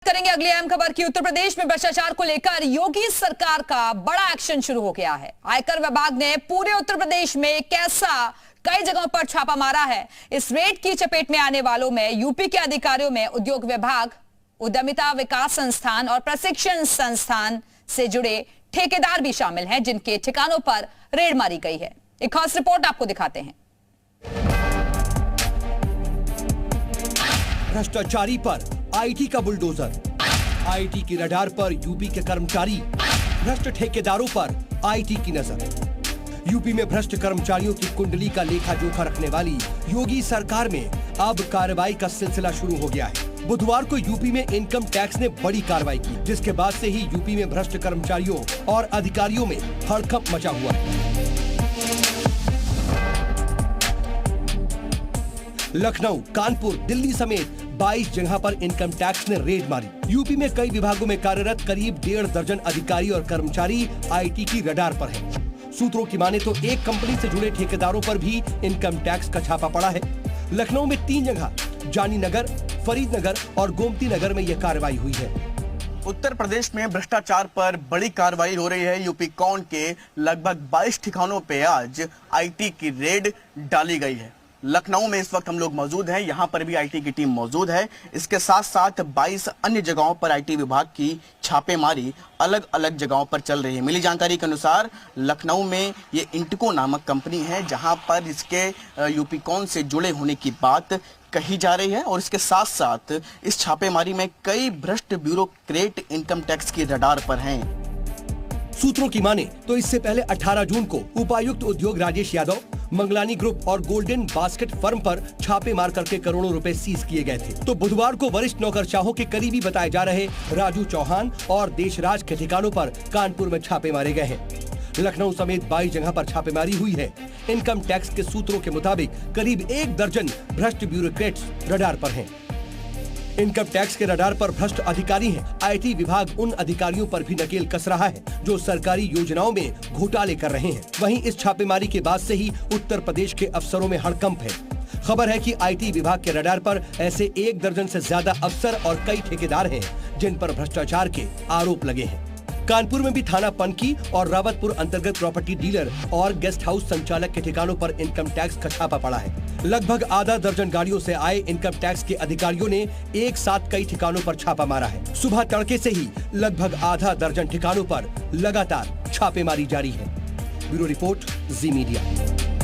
करेंगे अगली अहम खबर की। उत्तर प्रदेश में भ्रष्टाचार को लेकर योगी सरकार का बड़ा एक्शन शुरू हो गया है। आयकर विभाग ने पूरे उत्तर प्रदेश में कई जगहों पर छापा मारा है। इस रेड की चपेट में आने वालों में यूपी के अधिकारियों में उद्योग विभाग, उद्यमिता विकास संस्थान और प्रशिक्षण संस्थान से जुड़े ठेकेदार भी शामिल हैं, जिनके ठिकानों पर रेड मारी गई है। एक खास रिपोर्ट आपको दिखाते हैं। भ्रष्टाचारी पर आईटी का बुलडोजर, आईटी की रडार पर यूपी के कर्मचारी, भ्रष्ट ठेकेदारों पर आईटी की नजर। यूपी में भ्रष्ट कर्मचारियों की कुंडली का लेखा जोखा रखने वाली योगी सरकार में अब कार्रवाई का सिलसिला शुरू हो गया है। बुधवार को यूपी में इनकम टैक्स ने बड़ी कार्रवाई की, जिसके बाद से ही यूपी में भ्रष्ट कर्मचारियों और अधिकारियों में हड़कंप मचा हुआ है। लखनऊ, कानपुर, दिल्ली समेत 22 जगह पर इनकम टैक्स ने रेड मारी। यूपी में कई विभागों में कार्यरत करीब 1.5 दर्जन अधिकारी और कर्मचारी आईटी की रडार पर हैं। सूत्रों की माने तो एक कंपनी से जुड़े ठेकेदारों पर भी इनकम टैक्स का छापा पड़ा है। लखनऊ में 3 जगह, जानी नगर, फरीदनगर और गोमती नगर में यह कार्रवाई हुई है। उत्तर प्रदेश में भ्रष्टाचार पर बड़ी कार्रवाई हो रही है। यूपी कॉन के लगभग 22 ठिकानों पे आज आईटी की रेड डाली गई है। लखनऊ में इस वक्त हम लोग मौजूद हैं, यहाँ पर भी आईटी की टीम मौजूद है। इसके साथ साथ 22 अन्य जगहों पर आईटी विभाग की छापेमारी अलग अलग जगहों पर चल रही है। मिली जानकारी के अनुसार लखनऊ में ये इंटको नामक कंपनी है, जहाँ पर इसके यूपी कॉन से जुड़े होने की बात कही जा रही है। और इसके साथ साथ इस छापेमारी में कई भ्रष्ट ब्यूरोक्रेट इनकम टैक्स की रडार पर हैं। सूत्रों की माने तो इससे पहले 18 जून को उपायुक्त उद्योग राजेश यादव, मंगलानी ग्रुप और गोल्डन बास्केट फर्म पर छापे मार करके करोड़ों रुपए सीज किए गए थे। तो बुधवार को वरिष्ठ नौकरशाहों के करीबी बताए जा रहे राजू चौहान और देशराज के ठिकानों पर कानपुर में छापे मारे गए हैं। लखनऊ समेत 22 जगह पर छापेमारी हुई है। इनकम टैक्स के सूत्रों के मुताबिक करीब 1 दर्जन भ्रष्ट ब्यूरोक्रेट्स रडार पर हैं। इनकम टैक्स के रडार पर भ्रष्ट अधिकारी हैं। आईटी विभाग उन अधिकारियों पर भी नकेल कस रहा है जो सरकारी योजनाओं में घोटाले कर रहे हैं। वहीं इस छापेमारी के बाद से ही उत्तर प्रदेश के अफसरों में हड़कंप है। खबर है कि आईटी विभाग के रडार पर ऐसे 1 दर्जन से ज्यादा अफसर और कई ठेकेदार हैं, जिन पर भ्रष्टाचार के आरोप लगे हैं। कानपुर में भी थाना पनकी और रावतपुर अंतर्गत प्रॉपर्टी डीलर और गेस्ट हाउस संचालक के ठिकानों पर इनकम टैक्स का छापा पड़ा है। लगभग आधा दर्जन गाड़ियों से आए इनकम टैक्स के अधिकारियों ने एक साथ कई ठिकानों पर छापा मारा है। सुबह तड़के से ही लगभग आधा दर्जन ठिकानों पर लगातार छापेमारी जारी है। ब्यूरो रिपोर्ट, जी मीडिया।